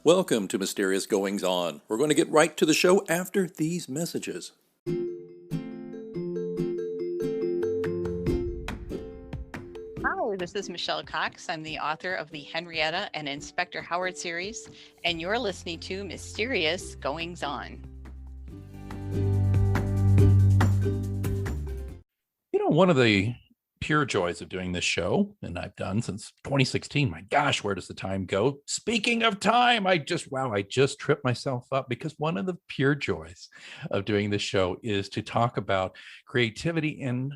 Welcome to Mysterious Goings On. We're going to get right to the show after these messages. Hi, this is Michelle Cox. I'm the author of the Henrietta and Inspector Howard series, and you're listening to Mysterious Goings On. You know, one of the pure joys of doing this show, and I've done since 2016, my gosh, where does the time go? Speaking of time, I just tripped myself up, because one of the pure joys of doing this show is to talk about creativity in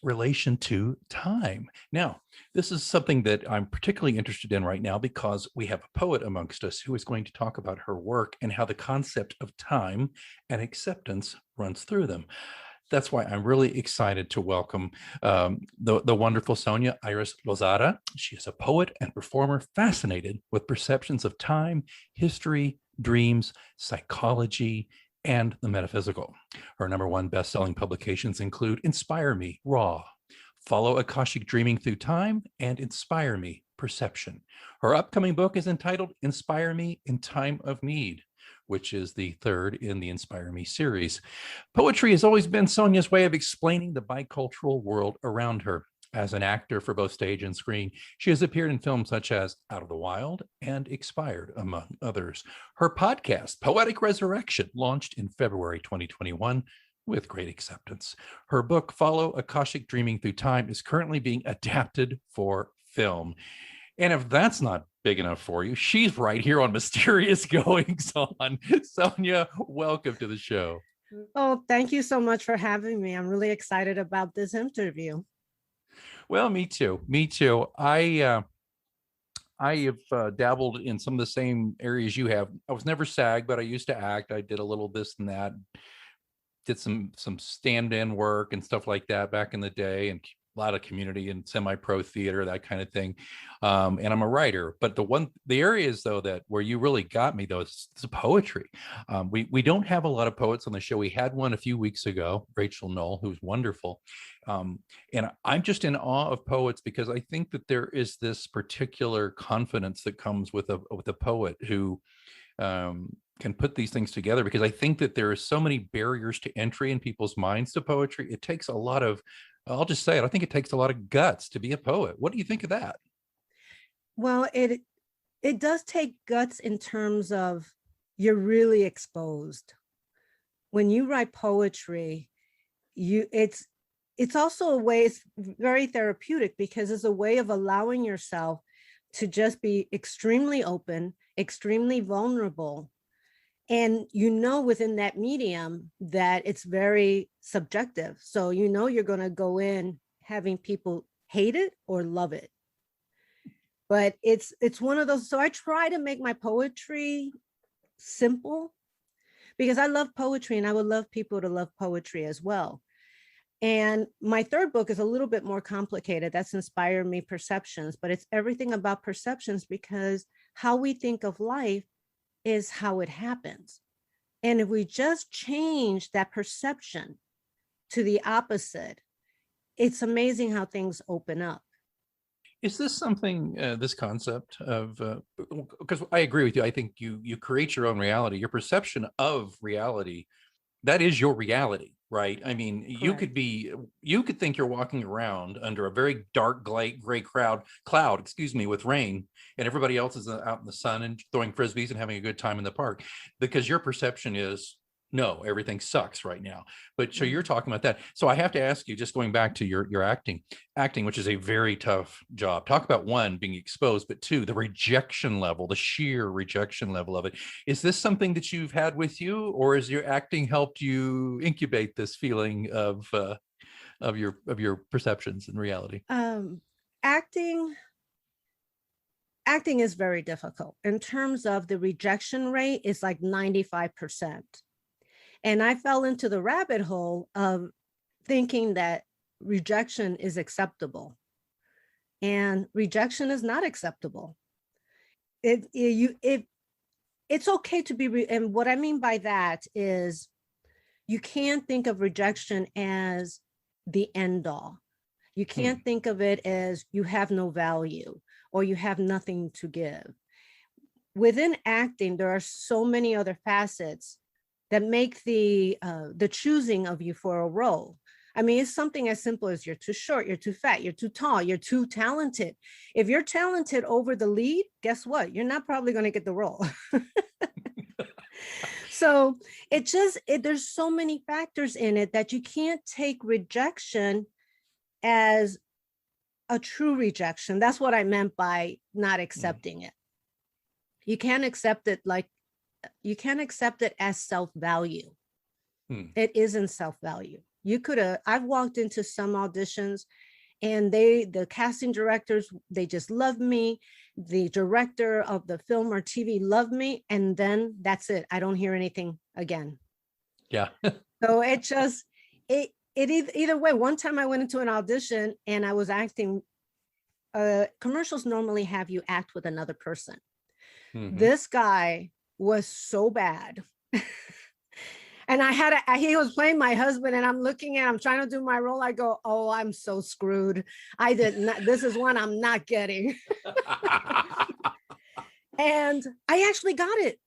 relation to time. Now, this is something that I'm particularly interested in right now, because we have a poet amongst us who is going to talk about her work and how the concept of time and acceptance runs through them. That's why I'm really excited to welcome the wonderful Sonia Iris Lozada. She is a poet and performer fascinated with perceptions of time, history, dreams, psychology, and the metaphysical. Her #1 best-selling publications include Inspire Me, Raw, Follow Akashic Dreaming Through Time, and Inspire Me, Perception. Her upcoming book is entitled Inspire Me in Time of Need, which is the third in the Inspire Me series. Poetry has always been Sonia's way of explaining the bicultural world around her. As an actor for both stage and screen, she has appeared in films such as Out of the Wild and Expired, among others. Her podcast, Poetic Resurrection, launched in February 2021 with great acceptance. Her book, Follow Akashic Dreaming Through Time, is currently being adapted for film. And if that's not big enough for you, she's right here on Mysterious Goings On. Sonia, welcome to the show. Oh, thank you so much for having me. I'm really excited about this interview. Well, me too. Me too. I have dabbled in some of the same areas you have. I was never SAG, but I used to act. I did a little this and that. Did some stand-in work and stuff like that back in the day, and a lot of community and semi-pro theater, that kind of thing. And I'm a writer, but the areas though that where you really got me though is poetry. We don't have a lot of poets on the show. We had one a few weeks ago, Rachel Knoll, who's wonderful. And I'm just in awe of poets, because I think that there is this particular confidence that comes with a poet who can put these things together, because I think that there are so many barriers to entry in people's minds to poetry. It takes a lot of, I'll just say it, I think it takes a lot of guts to be a poet. What do you think of that? Well, it does take guts in terms of you're really exposed. When you write poetry, it's also a way, it's very therapeutic, because it's a way of allowing yourself to just be extremely open, extremely vulnerable. And within that medium that it's very subjective. So you're going to go in having people hate it or love it. But it's one of those. So I try to make my poetry simple, because I love poetry and I would love people to love poetry as well. And my third book is a little bit more complicated. That's Inspire Me, Perceptions, but it's everything about perceptions, because how we think of life is how it happens. And if we just change that perception to the opposite, it's amazing how things open up. Is this something, this concept of, because I agree with you, I think you create your own reality, your perception of reality, that is your reality, right? I mean, you could think you're walking around under a very dark gray cloud, with rain, and everybody else is out in the sun and throwing frisbees and having a good time in the park, because your perception is, no, everything sucks right now. But so you're talking about that. So I have to ask you, just going back to your acting, which is a very tough job. Talk about, one, being exposed, but two, the rejection level, the sheer rejection level of it. Is this something that you've had with you, or has your acting helped you incubate this feeling of your perceptions and reality? Acting is very difficult. In terms of the rejection rate, it's like 95%. And I fell into the rabbit hole of thinking that rejection is acceptable. and rejection is not acceptable. It's okay to be, and what I mean by that is you can't think of rejection as the end all. You can't think of it as you have no value or you have nothing to give. Within acting, there are so many other facets that make the choosing of you for a role. I mean, it's something as simple as you're too short, you're too fat, you're too tall, you're too talented. If you're talented over the lead, guess what? You're not probably going to get the role. So there's so many factors in it that you can't take rejection as a true rejection. That's what I meant by not accepting it. You can't accept it as self-value. It isn't self-value. I've walked into some auditions and the casting directors, they just loved me. The director of the film or TV loved me. And then that's it. I don't hear anything again. Yeah. So either way, one time I went into an audition and I was acting, commercials normally have you act with another person. This guy was so bad. And he was playing my husband and I'm trying to do my role. I go, oh, I'm so screwed. This is one I'm not getting. And I actually got it.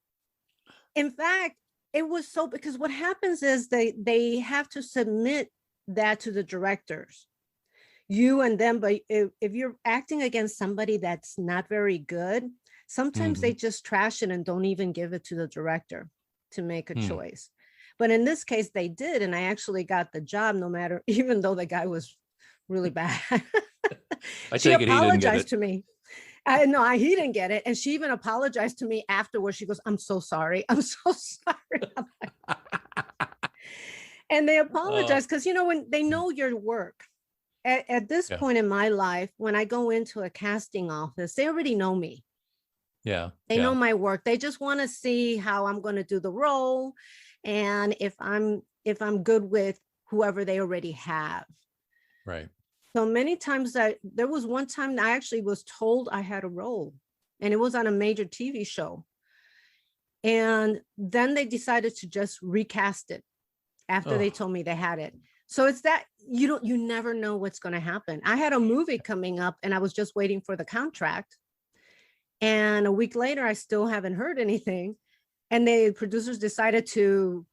In fact, it was because what happens is they have to submit that to the directors, you and them. But if you're acting against somebody that's not very good, sometimes they just trash it and don't even give it to the director to make a choice. But in this case, they did. And I actually got the job even though the guy was really bad. She apologized to me. No, he didn't get it. And she even apologized to me afterwards. She goes, I'm so sorry. I'm so sorry. And they apologized because, when they know your work. At this point in my life, when I go into a casting office, they already know me. Yeah. They know my work. They just want to see how I'm going to do the role. And if I'm good with whoever they already have. Right. So many times there was one time I actually was told I had a role and it was on a major TV show. And then they decided to just recast it after they told me they had it. So it's that you never know what's going to happen. I had a movie coming up and I was just waiting for the contract. And a week later, I still haven't heard anything. And the producers decided to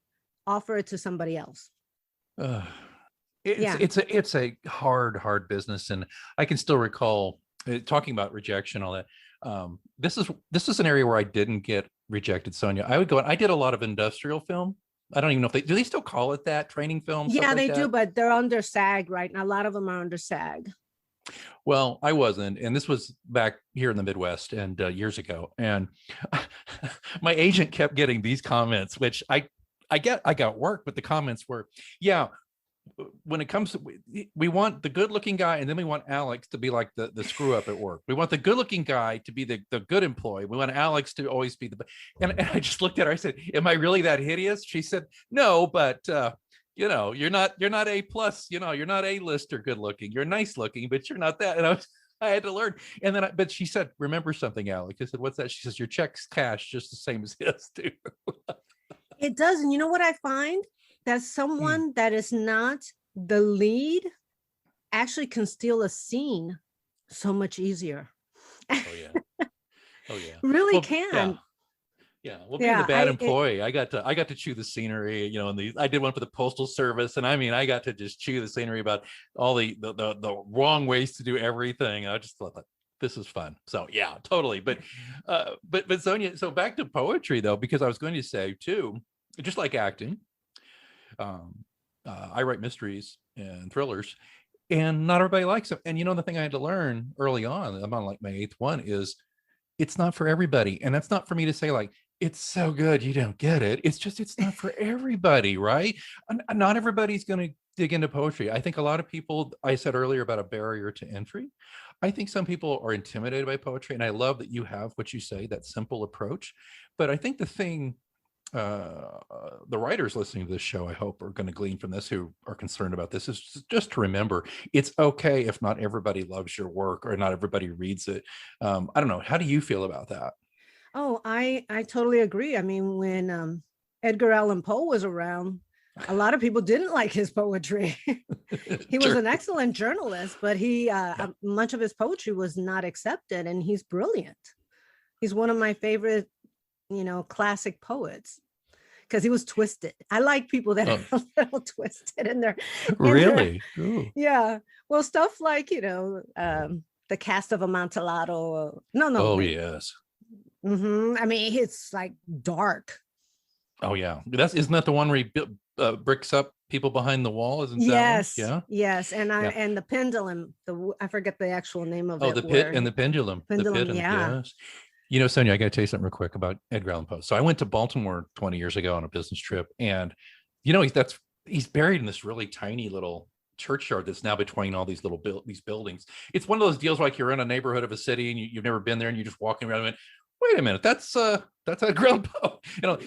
offer it to somebody else. It's a hard business. And I can still recall talking about rejection, all that. This is an area where I didn't get rejected, Sonia. I did a lot of industrial film. I don't even know if do they still call it that, training film? Yeah, they do, but they're under SAG right now. A lot of them are under SAG. Well, I wasn't, and this was back here in the Midwest and years ago. And my agent kept getting these comments, which I got work, but the comments were, yeah, when it comes to, we want the good-looking guy, and then we want Alex to be like the screw up at work. We want the good-looking guy to be the good employee. We want Alex to always be and I just looked at her. I said, "Am I really that hideous?" She said, "No, but you're not A plus. You're not A-list or good looking. You're nice looking, but you're not that." And I had to learn. And then, but she said, "Remember something, Alex." I said, "What's that?" She says, "Your check's cash just the same as his too." It does, and you know what I find? That someone that is not the lead actually can steal a scene so much easier. Oh yeah. Really can. Yeah. Well, being the bad employee, I got to chew the scenery, and I did one for the Postal Service, and I mean, I got to just chew the scenery about all the wrong ways to do everything. I just thought this is fun. So yeah, totally. But Sonia, so back to poetry though, because I was going to say too, just like acting, I write mysteries and thrillers, and not everybody likes them. And the thing I had to learn early on, I'm on like my 8th one, is it's not for everybody. And that's not for me to say like, it's so good you don't get it. It's just, it's not for everybody, right? Not everybody's going to dig into poetry. I think a lot of people, I said earlier about a barrier to entry. I think some people are intimidated by poetry, and I love that you have what you say, that simple approach. But I think the thing the writers listening to this show, I hope, are going to glean from this, who are concerned about this, is just to remember it's okay if not everybody loves your work or not everybody reads it. I don't know. How do you feel about that? Oh, I totally agree. I mean, when Edgar Allan Poe was around, a lot of people didn't like his poetry. He was Sure. an excellent journalist, but much of his poetry was not accepted, and he's brilliant. He's one of my favorite, classic poets, because he was twisted. I like people that are a little twisted in their Really? Ooh. yeah. Well, stuff like, the cast of Amontillado. No. Oh, wait. yes. I mean, it's like dark. Oh, yeah. Isn't that the one where he bricks up people behind the wall? Isn't that Yes. one? Yeah. Yes. And the pendulum, I forget the actual name of it. Oh, the pit and the pendulum. Pendulum, The pit yeah. Yes. Sonia, I got to tell you something real quick about Edgar Allan Poe. So I went to Baltimore 20 years ago on a business trip, and he's buried in this really tiny little churchyard that's now between all these these buildings. It's one of those deals like you're in a neighborhood of a city and you've never been there, and you're just walking around and went, wait a minute, that's Edgar Allan Poe.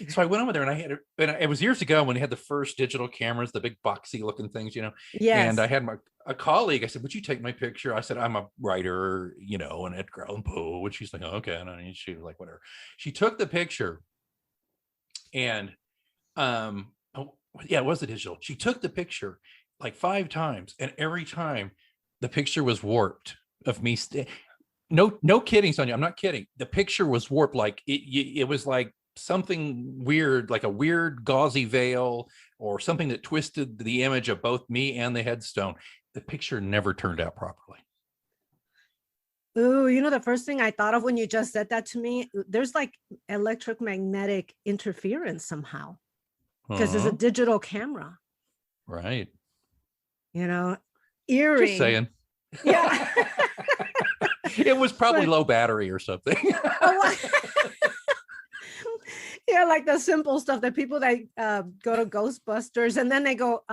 So I went over there, and it was years ago when he had the first digital cameras, the big boxy looking things, Yes. And I had a colleague. I said, would you take my picture? I said, I'm a writer, and Edgar Allan Poe. And she's like, oh, okay. And she was like, whatever. She took the picture, and it was a digital. She took the picture like 5 times, and every time the picture was warped of me. No kidding, Sonia. I'm not kidding. The picture was warped. Like it was like something weird, like a weird gauzy veil or something that twisted the image of both me and the headstone. The picture never turned out properly. Ooh, the first thing I thought of when you just said that to me, there's like electromagnetic interference somehow, because it's a digital camera. Right. Eerie. Just saying. Yeah. It was probably low battery or something. Yeah, like the simple stuff that people that go to Ghostbusters and then they go,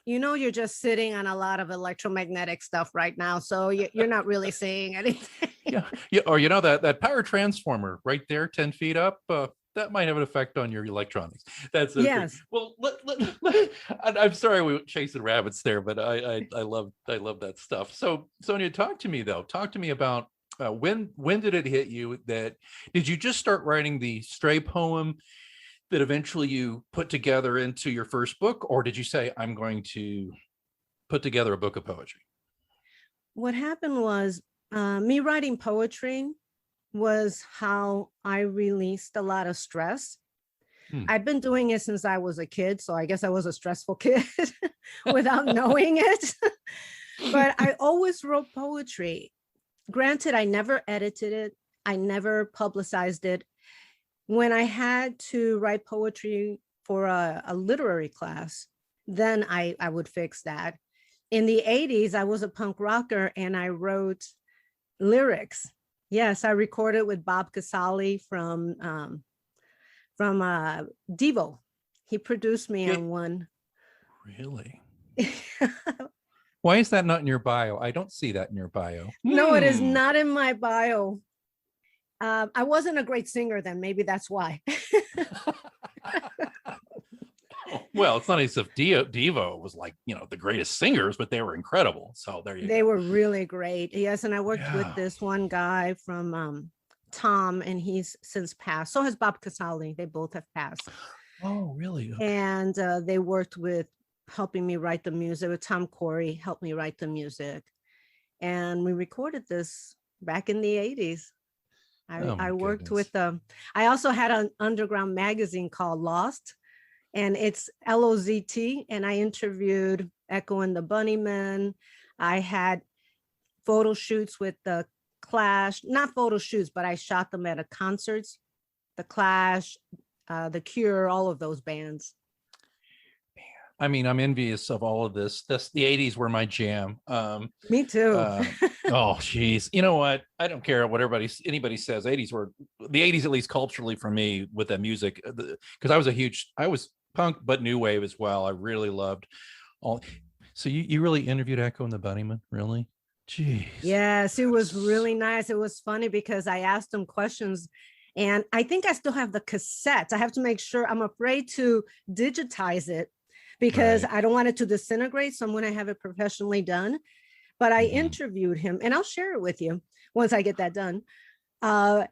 you're just sitting on a lot of electromagnetic stuff right now, so you're not really seeing anything. Yeah. Or that power transformer right there, 10 feet up, that might have an effect on your electronics. That's yes. Well, I'm sorry we were chasing rabbits there, but I love that stuff. So Sonia, talk to me about when did it hit you that did you just start writing the stray poem that eventually you put together into your first book, or did you say, I'm going to put together a book of poetry? What happened was me writing poetry was how I released a lot of stress. I've been doing it since I was a kid, so I guess I was a stressful kid without knowing it. But I always wrote poetry. Granted, I never edited it. I never publicized it. When I had to write poetry for a literary class, then I would fix that. In the 80s, I was a punk rocker and I wrote lyrics. Yes, I recorded with Bob Casale from Devo. He produced me on one. Really? Why is that not in your bio? I don't see that in your bio. No, it is not in my bio. I wasn't a great singer then. Maybe that's why. Well, it's not as if Devo was like, the greatest singers, but they were incredible. So there you go. They were really great. Yes. And I worked with this one guy from Tom, and he's since passed. So has Bob Casale. They both have passed. Oh, really? Okay. And they worked with helping me write the music. With Tom Corey helped me write the music. And we recorded this back in the 80s. I worked with them. I also had an underground magazine called Lost, and it's LOZT. And I interviewed Echo and the Bunnymen. I had photo shoots with the Clash, not photo shoots, but I shot them at concerts, the Clash, the Cure, all of those bands. I mean, I'm envious of all of this. The 80s were my jam. Me too. Oh, geez. You know what? I don't care what anybody says. The 80s, at least culturally for me with the music, because I was punk, but new wave as well. I really loved all. So you really interviewed Echo and the Bunnymen, really? Jeez. Yes, it was really nice. It was funny because I asked them questions And I think I still have the cassettes. I have to make sure. I'm afraid to digitize it because I don't want it to disintegrate. So I'm going to have it professionally done. But I interviewed him, and I'll share it with you once I get that done.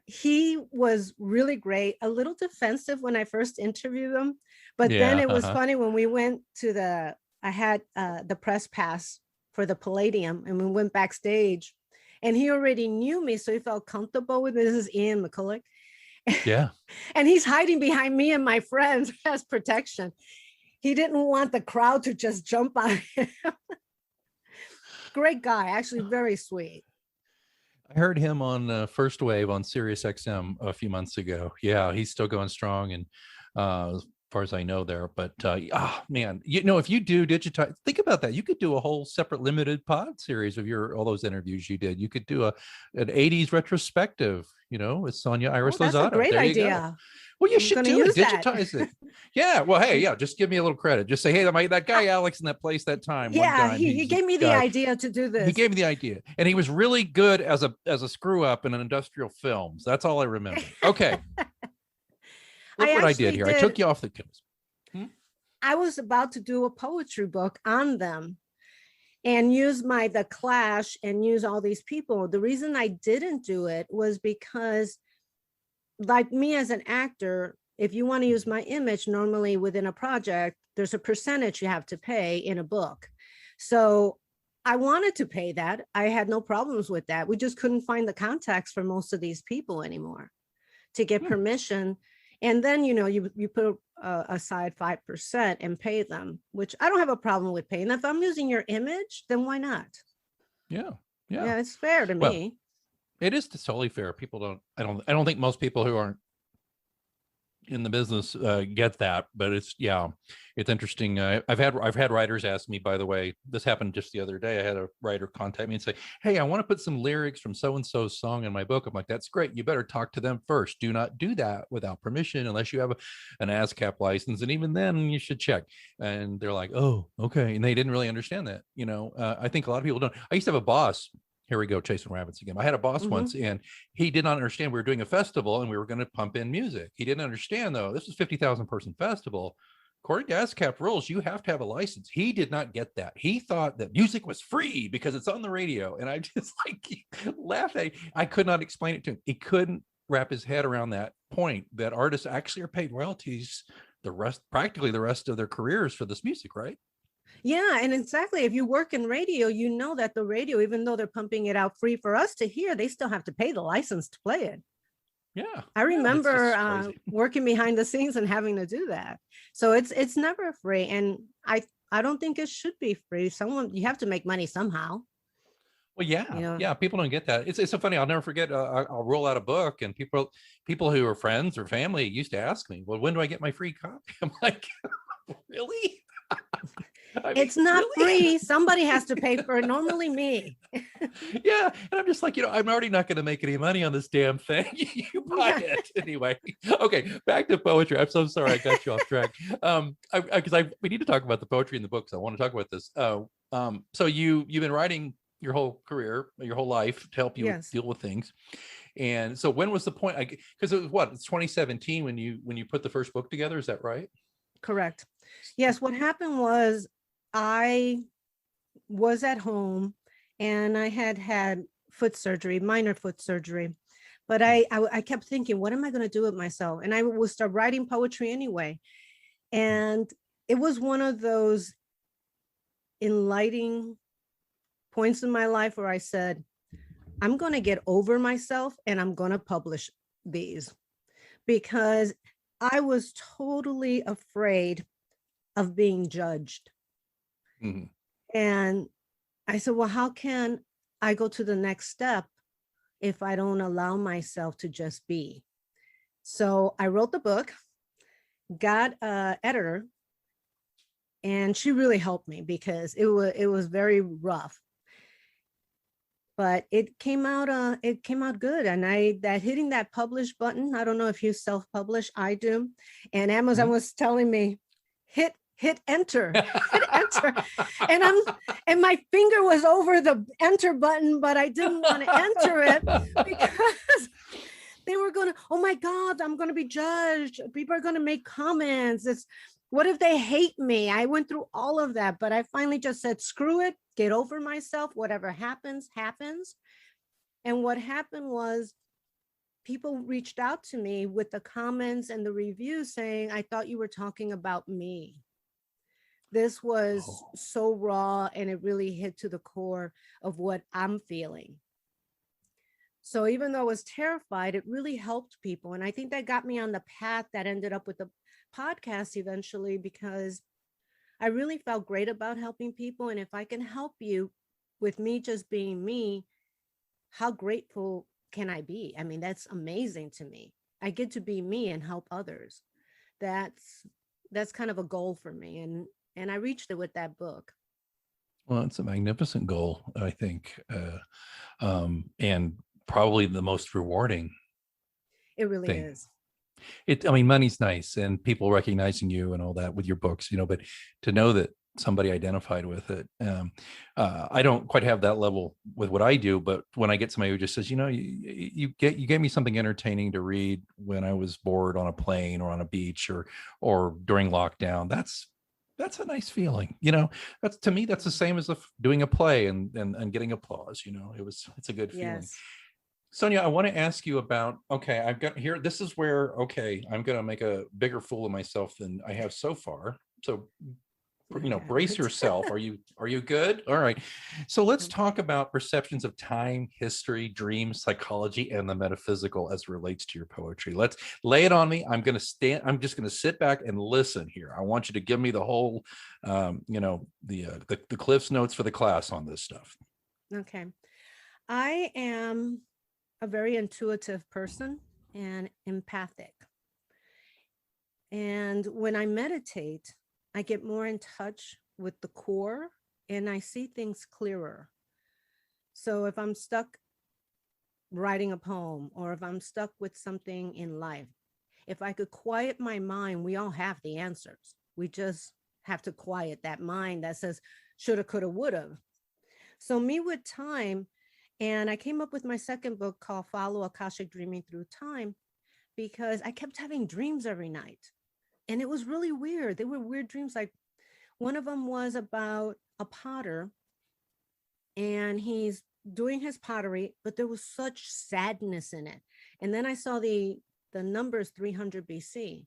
He was really great, a little defensive when I first interviewed him. But then it was funny when we went to I had the press pass for the Palladium, and we went backstage, and he already knew me. So he felt comfortable with me. This is Ian McCulloch. Yeah. And he's hiding behind me and my friends as protection. He didn't want the crowd to just jump on him. Great guy, actually very sweet. I heard him on First Wave on Sirius XM a few months ago. Yeah, he's still going strong, and as far as I know there. But man, if you do digitize, think about that. You could do a whole separate limited pod series of all those interviews you did. You could do an 80s retrospective, with Sonia Iris Lozada. That's a great idea. Well, you should do it. Digitize it. Yeah. Well, hey, yeah. Just give me a little credit. Just say, hey, that guy Alex in that place that time. Yeah, one time, he gave me the idea to do this. He gave me the idea, and he was really good as a screw up in an industrial films. That's all I remember. Okay. Look what I did here. I took you off the coast. I was about to do a poetry book on them and use the Clash and use all these people. The reason I didn't do it was because, like me as an actor, if you want to use my image, normally within a project, there's a percentage you have to pay in a book. So I wanted to pay that. I had no problems with that. We just couldn't find the contacts for most of these people anymore to get permission. And then, you put aside 5% and pay them, which I don't have a problem with paying. If I'm using your image, then why not? Yeah. It's fair to me. It is totally fair. People I don't think most people who aren't in the business get that, but it's interesting. I've had writers ask me, by the way, this happened just the other day. I had a writer contact me and say, hey, I want to put some lyrics from so-and-so's song in my book. I'm like, that's great. You better talk to them first. Do not do that without permission unless you have an ASCAP license. And even then you should check. And they're like, oh, okay. And they didn't really understand that. I think a lot of people don't. I used to have a boss. Here we go, chasing rabbits again. I had a boss once, and he did not understand we were doing a festival and we were going to pump in music. He didn't understand, though. This is 50,000 person festival. According to ASCAP rules, you have to have a license. He did not get that. He thought that music was free because it's on the radio. And I just laughed at it. I could not explain it to him. He couldn't wrap his head around that point that artists actually are paid royalties practically the rest of their careers for this music, right? Yeah, and exactly. If you work in radio, you know that the radio, even though they're pumping it out free for us to hear, they still have to pay the license to play it. Yeah. I remember working behind the scenes and having to do that. So it's never free. And I don't think it should be free. You have to make money somehow. Well, yeah. People don't get that. It's so funny. I'll never forget. I'll roll out a book, and people who are friends or family used to ask me, well, when do I get my free copy? I'm like, really? It's not free. Somebody has to pay for it. Normally me. Yeah. And I'm just like, I'm already not going to make any money on this damn thing. You buy it anyway. Okay. Back to poetry. I'm so sorry I got you off track. We need to talk about the poetry in the books. I want to talk about this. So you've been writing your whole career, your whole life to help you deal with things. And so when was the point? Because it was it's 2017 when you put the first book together. Is that right? Correct. Yes. What happened was I was at home and I had foot surgery, minor foot surgery, but I kept thinking, what am I going to do with myself? And I would start writing poetry anyway. And it was one of those enlightening points in my life where I said, I'm going to get over myself and I'm going to publish these, because I was totally afraid of being judged. Mm-hmm. And I said, well, how can I go to the next step if I don't allow myself to just be? So I wrote the book, got an editor, and she really helped me because it was very rough. But it came out good. And hitting that publish button, I don't know if you self-publish, I do. And Amazon was telling me, hit enter, hit enter. And my finger was over the enter button, but I didn't want to enter it because They were going to, oh my God, I'm going to be judged. People are going to make comments. What if they hate me? I went through all of that, but I finally just said, screw it, get over myself. Whatever happens, happens. And what happened was people reached out to me with the comments and the reviews saying, I thought you were talking about me. This was so raw, and it really hit to the core of what I'm feeling. So even though I was terrified, it really helped people. And I think that got me on the path that ended up with the podcast eventually, because I really felt great about helping people. And if I can help you with me just being me, how grateful can I be? I mean, that's amazing to me. I get to be me and help others. That's kind of a goal for me. And I reached it with that book. Well, it's a magnificent goal, I think. And probably the most rewarding. It really thing. is. I mean, money's nice and people recognizing you and all that with your books, but to know that somebody identified with it. I don't quite have that level with what I do, but when I get somebody who just says, you gave me something entertaining to read when I was bored on a plane or on a beach or during lockdown, that's a nice feeling. That's, to me, that's the same as doing a play and getting applause. It's a good feeling. Yes. Sonia, I want to ask you about, I've got here, this is where, I'm going to make a bigger fool of myself than I have so far. So, brace yourself. Are you good? All right. So let's talk about perceptions of time, history, dreams, psychology, and the metaphysical as it relates to your poetry. Let's lay it on me. I'm just going to sit back and listen here. I want you to give me the whole, the Cliff's Notes for the class on this stuff. Okay. I am a very intuitive person and empathic. And when I meditate, I get more in touch with the core and I see things clearer. So if I'm stuck writing a poem, or if I'm stuck with something in life, if I could quiet my mind, we all have the answers. We just have to quiet that mind that says shoulda, coulda, woulda. So me with time, and I came up with my second book called Follow Akashic Dreaming Through Time, because I kept having dreams every night. And it was really weird. They were weird dreams. Like one of them was about a potter, and he's doing his pottery, but there was such sadness in it. And then I saw the numbers 300 BC.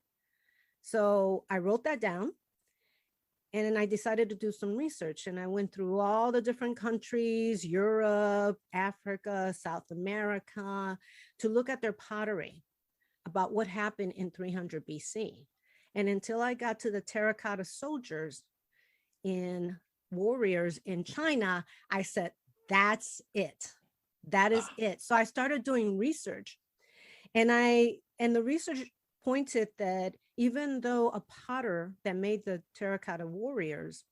So I wrote that down, and then I decided to do some research, and I went through all the different countries, Europe, Africa, South America, to look at their pottery about what happened in 300 BC. And until I got to the terracotta soldiers in warriors in China, I said, that's it. That is it. So I started doing research, and the research pointed that even though a potter that made the terracotta warriors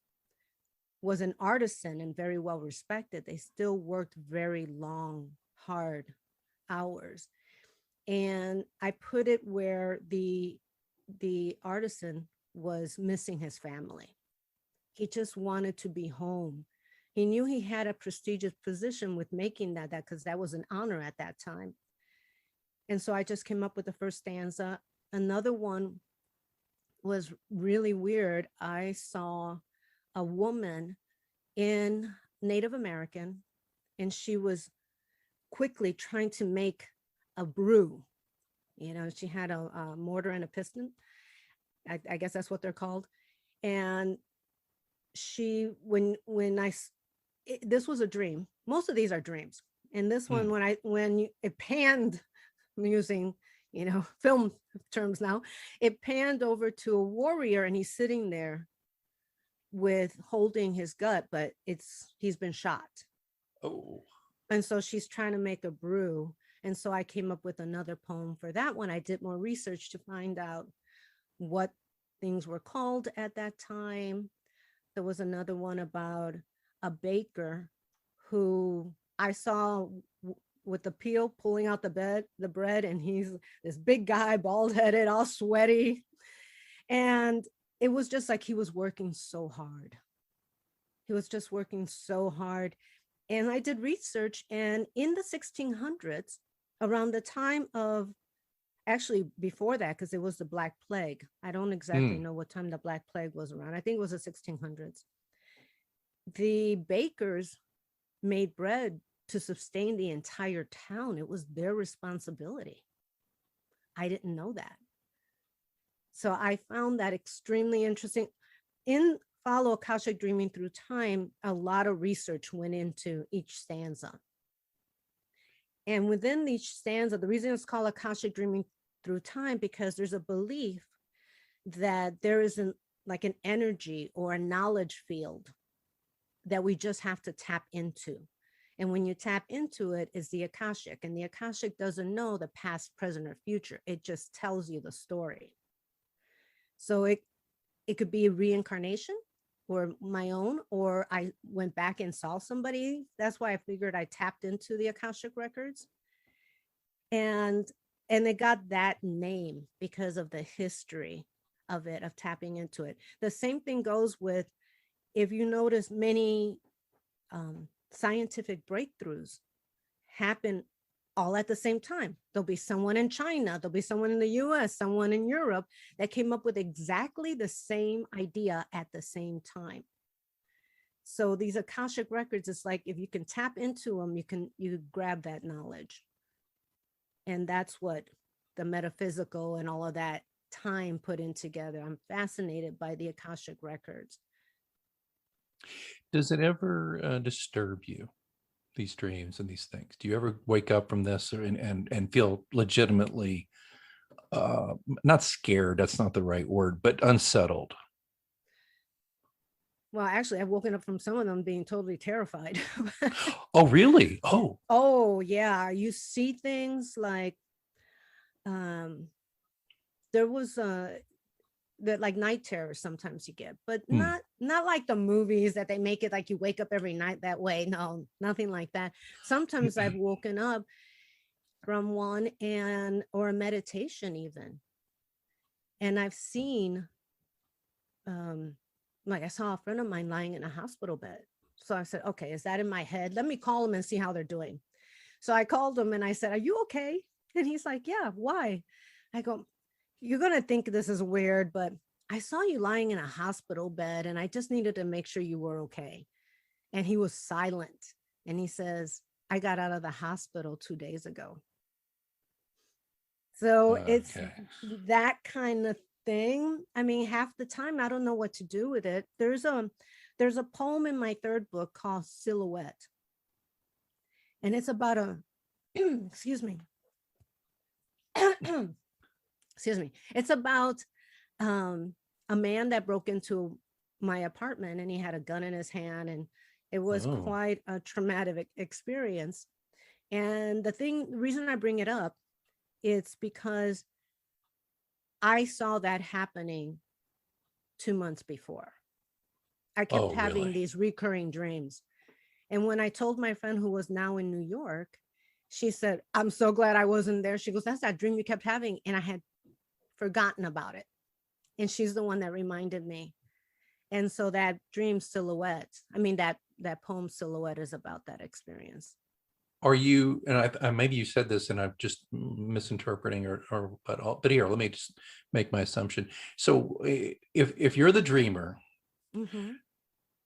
was an artisan and very well respected, they still worked very long, hard hours. And I put it where the artisan was missing his family. He just wanted to be home. He knew he had a prestigious position with making that because that was an honor at that time. And so I just came up with the first stanza. Another one was really weird. I saw a woman in Native American, and she was quickly trying to make a brew. She had a mortar and a piston. I guess that's what they're called. And she, this was a dream. Most of these are dreams. And this one, when it panned, I'm using, film terms now, it panned over to a warrior, and he's sitting there with holding his gut, but he's been shot. Oh. And so she's trying to make a brew. And so I came up with another poem for that one. I did more research to find out what things were called at that time. There was another one about a baker who I saw with the peel pulling out the bread, and he's this big guy, bald-headed, all sweaty. And it was just like he was working so hard. He was just working so hard. And I did research, and in the 1600s, around the time of, actually before that, because it was the Black Plague. I don't exactly know what time the Black Plague was around. I think it was the 1600s. The bakers made bread to sustain the entire town. It was their responsibility. I didn't know that. So I found that extremely interesting. In Follow Akashic Dreaming Through Time, a lot of research went into each stanza. And within each stanza, the reason it's called Akashic Dreaming Through Time, because there's a belief that there is like an energy or a knowledge field that we just have to tap into. And when you tap into it, is the Akashic. And the Akashic doesn't know the past, present, or future. It just tells you the story. So it could be a reincarnation or my own, or I went back and saw somebody. That's why I figured I tapped into the Akashic records. And it got that name because of the history of it, of tapping into it. The same thing goes with, if you notice, many scientific breakthroughs happen all at the same time. There'll be someone in China, there'll be someone in the US, someone in Europe that came up with exactly the same idea at the same time. So these Akashic records, it's like, if you can tap into them, you grab that knowledge. And that's what the metaphysical and all of that time put in together. I'm fascinated by the Akashic records. Does it ever disturb you, these dreams and these things? Do you ever wake up from this and feel legitimately not scared, that's not the right word, but unsettled? Well, actually, I've woken up from some of them being totally terrified. Oh, really? Oh, yeah. You see things like, there was that like night terrors sometimes you get, but not like the movies that they make it like you wake up every night that way. No, nothing like that. Sometimes I've woken up from one or a meditation even. And I've seen, like I saw a friend of mine lying in a hospital bed. So I said, okay, is that in my head? Let me call them and see how they're doing. So I called him and I said, are you okay? And he's like, yeah, why? I go, you're going to think this is weird, but I saw you lying in a hospital bed and I just needed to make sure you were okay. And he was silent. And he says, I got out of the hospital 2 days ago. So it's that kind of thing. I mean, half the time I don't know what to do with it. There's a poem in my third book called Silhouette. And it's about a, excuse me. Excuse me. It's about a man that broke into my apartment and he had a gun in his hand, and it was quite a traumatic experience. And the reason I bring it up, it's because I saw that happening 2 months before. I kept having these recurring dreams. And when I told my friend who was now in New York, she said, I'm so glad I wasn't there. She goes, that's that dream you kept having. And I had forgotten about it. And she's the one that reminded me. And so that dream Silhouette, I mean, that poem Silhouette is about that experience. Are you, and I maybe you said this and I'm just misinterpreting but here, let me just make my assumption. So if you're the dreamer,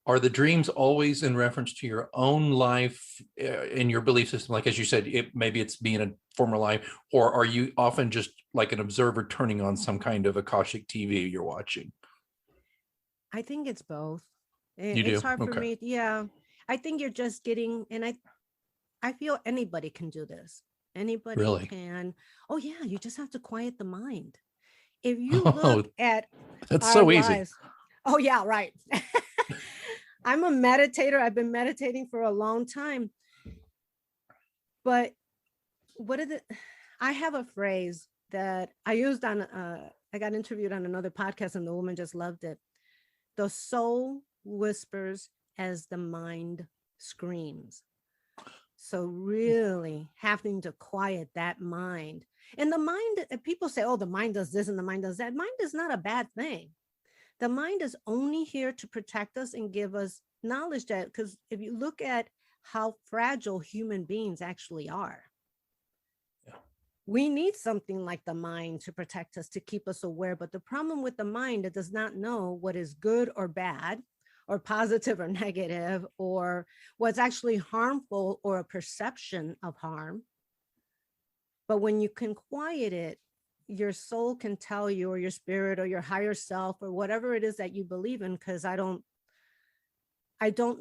are the dreams always in reference to your own life in your belief system? Like, as you said, maybe it's being a former life, or are you often just like an observer turning on some kind of Akashic TV you're watching? I think it's both. It's hard for me. Yeah. I think you're just getting, and I feel anybody can do this. Anybody can. Oh yeah. You just have to quiet the mind. If you look at that's so easy. Oh yeah. Right. I'm a meditator. I've been meditating for a long time. But I have a phrase that I used on, I got interviewed on another podcast and the woman just loved it. The soul whispers as the mind screams. So really having to quiet that mind. And the mind, people say, oh, the mind does this and the mind does that. Mind is not a bad thing. The mind is only here to protect us and give us knowledge, that because if you look at how fragile human beings actually are, We need something like the mind to protect us, to keep us aware. But the problem with the mind, it does not know what is good or bad, or positive or negative, or what's actually harmful or a perception of harm. But when you can quiet it, your soul can tell you, or your spirit, or your higher self, or whatever it is that you believe in, because I don't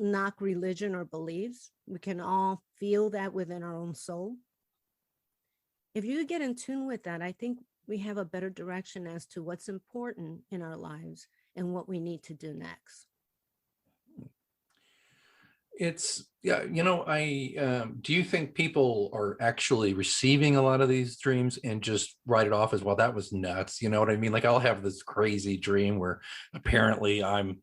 knock religion or beliefs. We can all feel that within our own soul. If you get in tune with that, I think we have a better direction as to what's important in our lives and what we need to do next. It's, yeah, do you think people are actually receiving a lot of these dreams and just write it off as, well, that was nuts? You know what I mean? Like, I'll have this crazy dream where apparently I'm,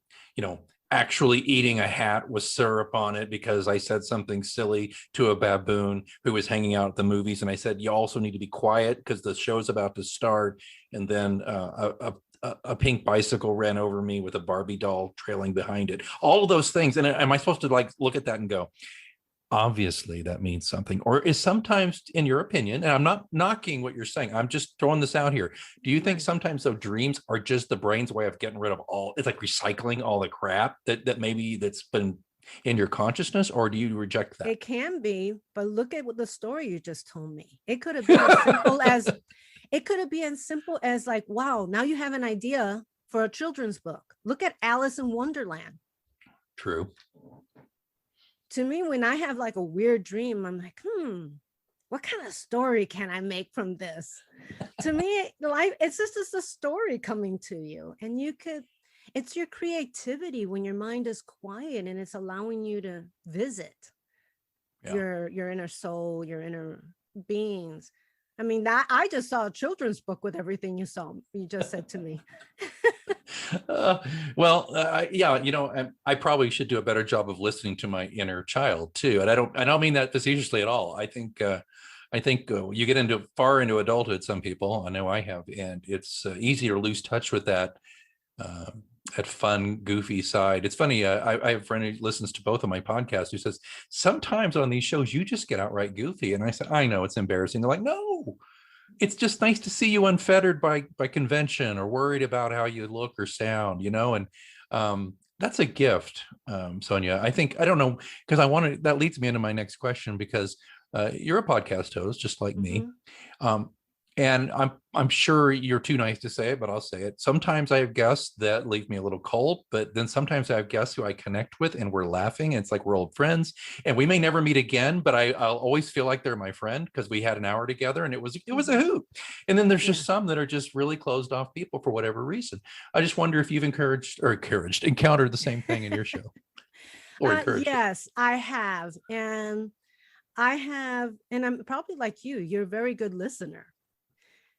actually eating a hat with syrup on it because I said something silly to a baboon who was hanging out at the movies. And I said, you also need to be quiet because the show's about to start. And then a pink bicycle ran over me with a Barbie doll trailing behind it. All of those things. And am I supposed to like look at that and go, obviously that means something? Or is sometimes, in your opinion, and I'm not knocking what you're saying, I'm just throwing this out here, do you think sometimes those dreams are just the brain's way of getting rid of it's like recycling all the crap that maybe that's been in your consciousness? Or do you reject that? It can be, but look at what the story you just told me. It could have been as simple as like, wow, now you have an idea for a children's book. Look at Alice in Wonderland. True. To me, when I have like a weird dream, I'm like, what kind of story can I make from this? To me, life, it's just a story coming to you. And it's your creativity when your mind is quiet and it's allowing you to visit your inner soul, your inner beings. I mean, that I just saw a children's book with everything you just said to me. I probably should do a better job of listening to my inner child too. And I don't mean that facetiously at all. I think you get far into adulthood, some people, I know I have, and it's easy to lose touch with that fun, goofy side. It's funny. I have a friend who listens to both of my podcasts who says, sometimes on these shows, you just get outright goofy. And I said, I know it's embarrassing. They're like, no, it's just nice to see you unfettered by convention or worried about how you look or sound, and that's a gift, Sonia. I think, I don't know, because that leads me into my next question, because you're a podcast host just like me. And I'm sure you're too nice to say it, but I'll say it. Sometimes I have guests that leave me a little cold, but then sometimes I have guests who I connect with and we're laughing and it's like we're old friends, and we may never meet again, but I'll always feel like they're my friend because we had an hour together and it was a hoot. And then there's just some that are just really closed off people for whatever reason. I just wonder if you've encountered the same thing in your show. Yes, I have. And I'm probably like you. You're a very good listener.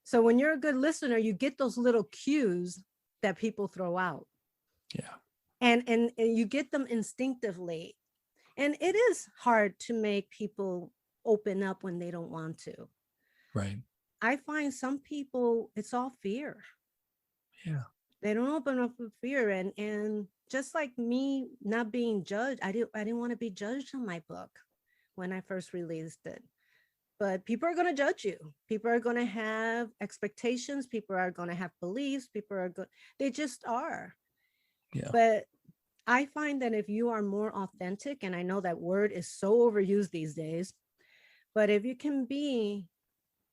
So when you're a good listener, you get those little cues that people throw out. Yeah. And you get them instinctively. And it is hard to make people open up when they don't want to. Right. I find some people, it's all fear. Yeah. They don't open up with fear. And just like me not being judged, I didn't want to be judged on my book when I first released it. But people are going to judge you. People are going to have expectations. People are going to have beliefs. They just are. Yeah. But I find that if you are more authentic, and I know that word is so overused these days, but if you can be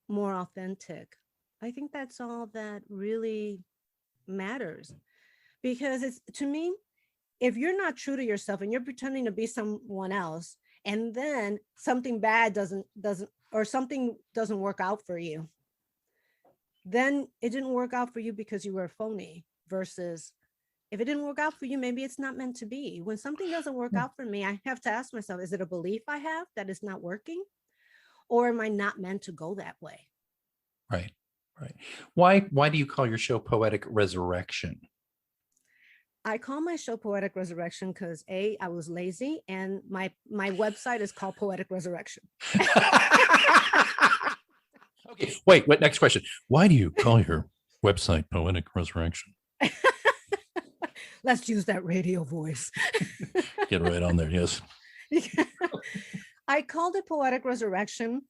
more authentic, I think that's all that really matters. Because it's, to me, if you're not true to yourself and you're pretending to be someone else, and then something bad doesn't or something doesn't work out for you, then it didn't work out for you because you were a phony. Versus if it didn't work out for you, maybe it's not meant to be. When something doesn't work out for me, I have to ask myself, is it a belief I have that it's not working? Or am I not meant to go that way? Right. Why do you call your show Poetic Resurrection? I call my show Poetic Resurrection because I was lazy, and my website is called Poetic Resurrection. Okay, wait, next question. Why do you call your website Poetic Resurrection? Let's use that radio voice. Get right on there, yes. I called it Poetic Resurrection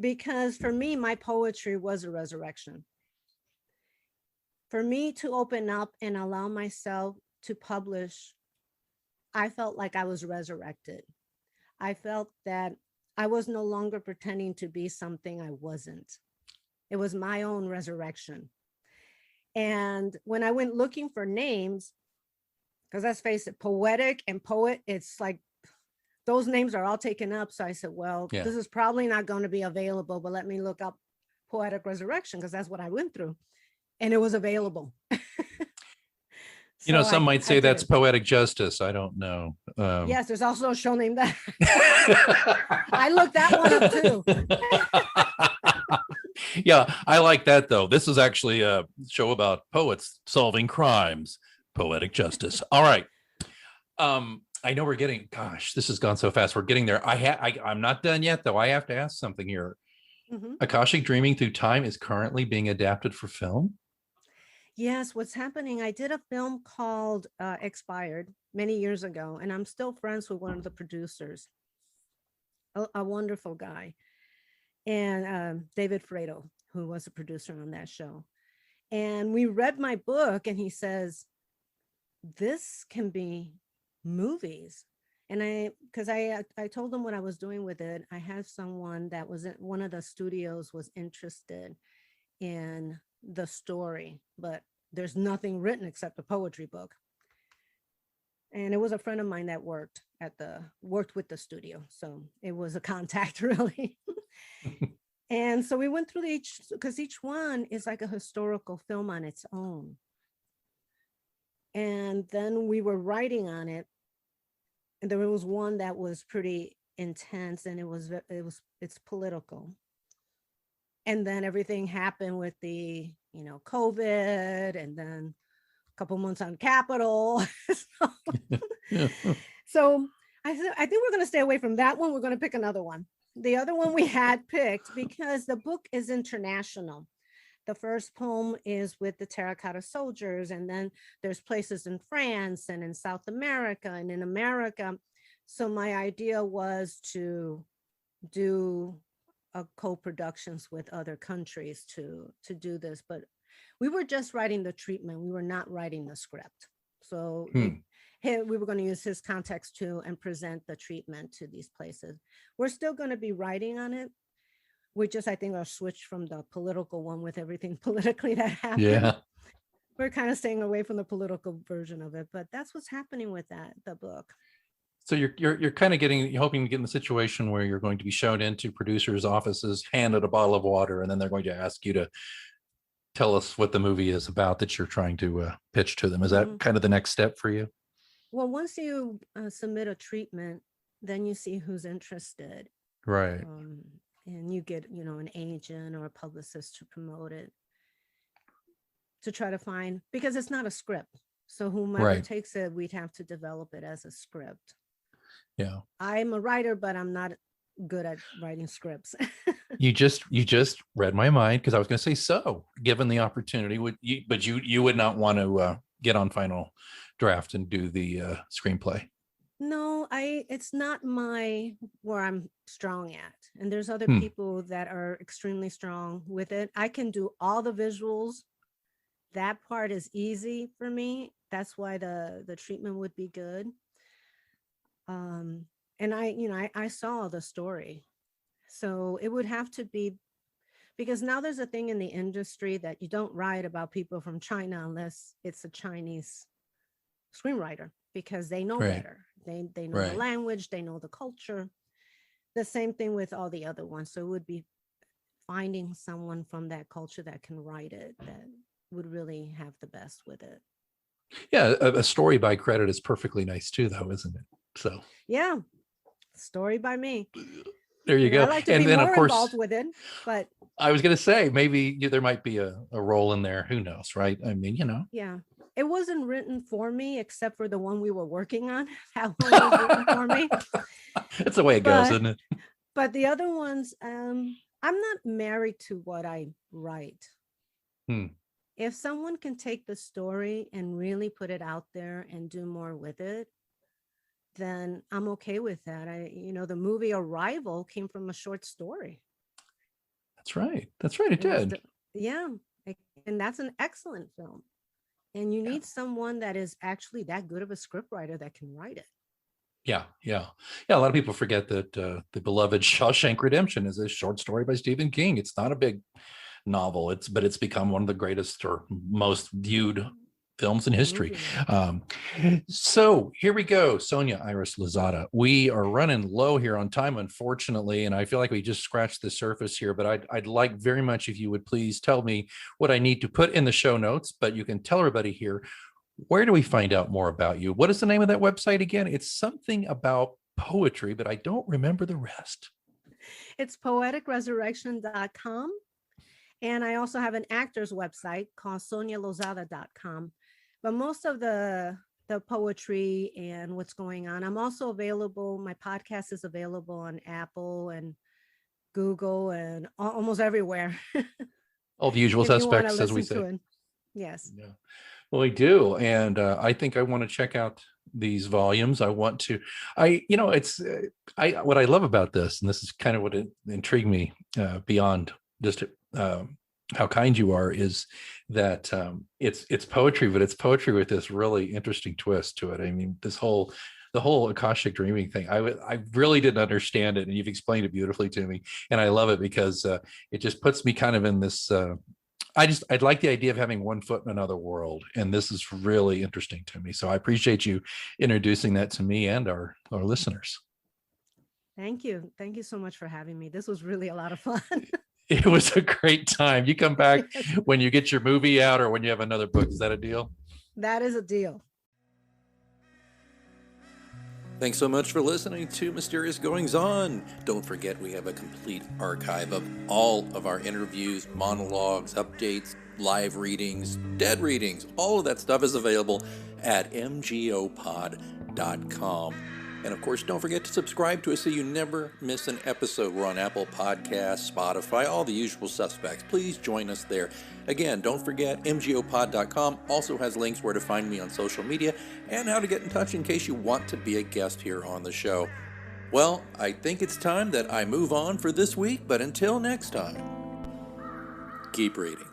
because for me, my poetry was a resurrection. For me to open up and allow myself to publish, I felt like I was resurrected. I felt that I was no longer pretending to be something I wasn't. It was my own resurrection. And when I went looking for names, because let's face it, poetic and poet, it's like those names are all taken up. So I said, well, Yeah. this is probably not going to be available, but let me look up Poetic Resurrection, because that's what I went through. And it was available. You know, So some might say did that's it. poetic justice. I don't know. Yes, there's also a show named that. I looked that one up too. Yeah, I like that though. This is actually a show about poets solving crimes. Poetic justice. All right. I know we're getting, gosh, this has gone so fast. We're getting there. I'm not done yet though. I have to ask something here. Mhm. Akashic Dreaming Through Time is currently being adapted for film. Yes, what's happening? I did a film called Expired many years ago, and I'm still friends with one of the producers, a wonderful guy, and David Fredo, who was a producer on that show. And we read my book, and he says, this can be movies. And because I told him what I was doing with it. I had someone that was in one of the studios was interested in the story, but there's nothing written except a poetry book. And it was a friend of mine that worked with the studio. So it was a contact really. And so we went through because each one is like a historical film on its own. And then we were writing on it. And there was one that was pretty intense, and it's political. And then everything happened with the, COVID, and then a couple months on Capitol. So I think we're going to stay away from that one. We're going to pick another one. The other one we had picked because the book is international. The first poem is with the terracotta soldiers, and then there's places in France and in South America and in America. So my idea was to do co-productions with other countries to do this, but we were just writing the treatment. We were not writing the script. So we were going to use his context too and present the treatment to these places. We're still going to be writing on it. We just, I think, are switched from the political one with everything politically that happened. Yeah. We're kind of staying away from the political version of it, but that's what's happening with the book. So you're kind of you're hoping to get in the situation where you're going to be shown into producers' offices, handed a bottle of water, and then they're going to ask you to tell us what the movie is about that you're trying to pitch to them. Is that kind of the next step for you? Well, once you submit a treatment, then you see who's interested. Right. And you get, an agent or a publicist to promote it, to try to find, because it's not a script. So whomever takes it, we'd have to develop it as a script. Yeah. I'm a writer, but I'm not good at writing scripts. You just read my mind, because I was going to say, so given the opportunity, but you would not want to get on final draft and do the screenplay. No, it's not where I'm strong at. And there's other people that are extremely strong with it. I can do all the visuals. That part is easy for me. That's why the treatment would be good. And I saw the story. So it would have to be, because now there's a thing in the industry that you don't write about people from China unless it's a Chinese screenwriter, because they know better. They know the language, they know the culture. The same thing with all the other ones. So it would be finding someone from that culture that can write it, that would really have the best with it. Yeah, a story by credit is perfectly nice too, though, isn't it? So yeah, story by me. There you go. I like to be more involved with it, but I was going to say maybe there might be a role in there. Who knows, right? I mean, Yeah, it wasn't written for me except for the one we were working on. That one was written for me. That's the way it goes, isn't it? But the other ones, I'm not married to what I write. If someone can take the story and really put it out there and do more with it, then I'm okay with that. The movie Arrival came from a short story. That's right. That's right. It It was did. yeah, and that's an excellent film. And you Yeah. need someone that is actually that good of a scriptwriter that can write it. Yeah, yeah, yeah. A lot of people forget that the beloved Shawshank Redemption is a short story by Stephen King. It's not a big novel. But it's become one of the greatest or most viewed films in history. Movie. So here we go, Sonia Iris Lozada. We are running low here on time, unfortunately, and I feel like we just scratched the surface here. But I'd like very much if you would please tell me what I need to put in the show notes. But you can tell everybody here, where do we find out more about you? What is the name of that website again? It's something about poetry, but I don't remember the rest. It's poeticresurrection.com. And I also have an actor's website called sonialozada.com. But most of the poetry and what's going on, I'm also available. My podcast is available on Apple and Google and almost everywhere. All the usual If you wanna suspects, as we listen to say. it. Yes. Yeah. Well, we do. And I think I want to check out these volumes. I want to, what I love about this, and this is kind of what intrigued me beyond just how kind you are, is that it's poetry, but it's poetry with this really interesting twist to it. I mean, the whole Akashic Dreaming thing, I really didn't understand it, and you've explained it beautifully to me, and I love it because it just puts me kind of in this. I'd like the idea of having one foot in another world, and this is really interesting to me. So I appreciate you introducing that to me and our listeners. Thank you. Thank you so much for having me. This was really a lot of fun. It was a great time. You come back when you get your movie out or when you have another book. Is that a deal? That is a deal. Thanks so much for listening to Mysterious Goings On. Don't forget we have a complete archive of all of our interviews, monologues, updates, live readings, dead readings. All of that stuff is available at mgopod.com. And of course, don't forget to subscribe to us so you never miss an episode. We're on Apple Podcasts, Spotify, all the usual suspects. Please join us there. Again, don't forget, mgopod.com also has links where to find me on social media and how to get in touch in case you want to be a guest here on the show. Well, I think it's time that I move on for this week, but until next time, keep reading.